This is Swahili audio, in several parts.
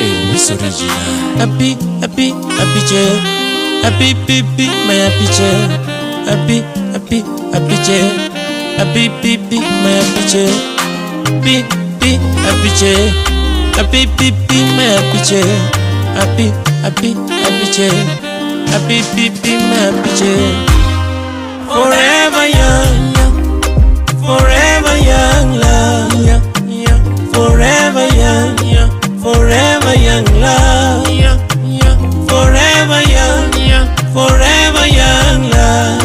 Elvis Originale. Apiche, Apiche, my Apiche, Apiche, Apiche, my Apiche, Apiche, Apiche, my Apiche, Apiche, my Apiche. Forever young, forever young love, forever young, forever young love, forever young, forever young love,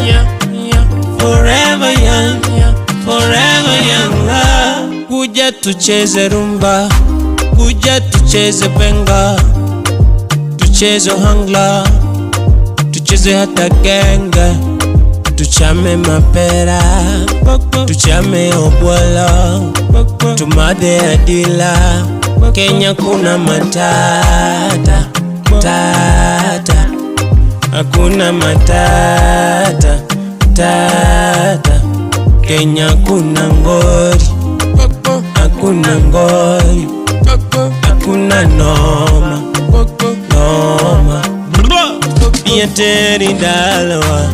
forever young love. Kuja tucheze rumba, kuja tucheze benga, tucheze hangla, tucheze hata genga, tuchame mapera, tuchame obwala, tumade adila. Kenya kuna matata, tata, hakuna matata, tata. Kenya kuna ngori, hakuna ngori, hakuna noma, noma. Be a dirty dollar.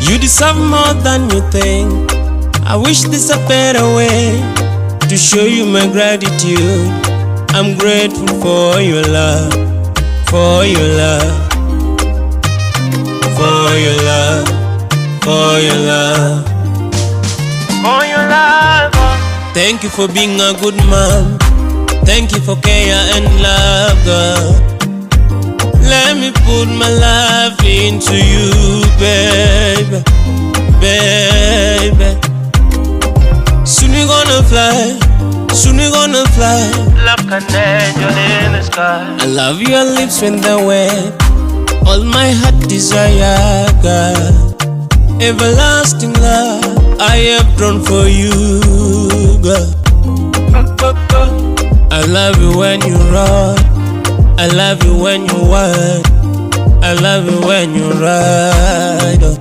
You deserve more than you think. I wish there's a better way to show you my gratitude. I'm grateful for your love, for your love, for your love, for your love, for your love. Thank you for being a good mom. Thank you for care and love, girl. Let me put my life into you, baby, baby. Soon we gonna fly, soon we gonna fly like an angel in the sky. I love your lips when they're wet, all my heart desire, God. Everlasting love I have drawn for you, God. I love you when you run, I love you when you whine, I love you when you ride on,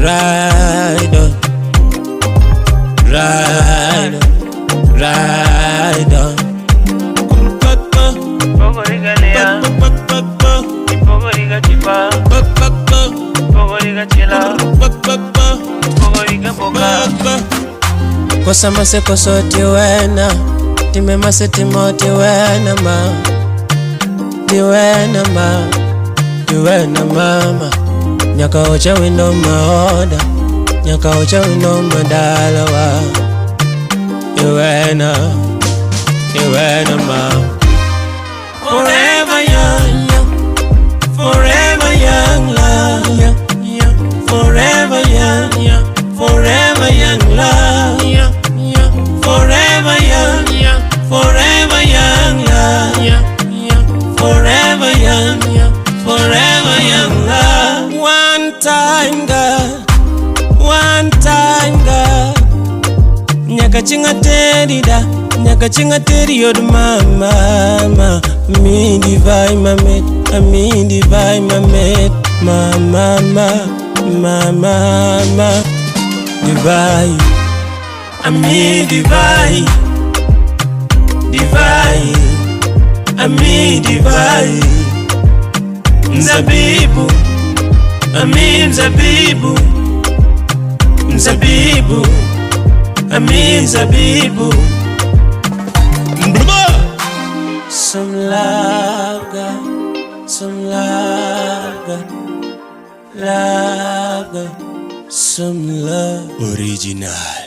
ride on, ride on, ride on. Kosa maseko soti wena, time maseti moti wena ma, diwena ma, diwena mama. Nyaka ocha wino maoda, nyaka ocha wino madalawa. Diwena, diwena ma. Forever young, forever young love, forever young, forever young love, forever young, forever young love, forever young love. One time girl, one time girl. Nyaka chinga terida, nyaka chinga teri yod mama. Me divide my mate, me divide my mate, mama, mama, divide. Me divide, divide. Me divide. Mzabibu, ami mzabibu, mzabibu, ami mzabibu. Some love, God, some love, God, love, God, some love. Originale.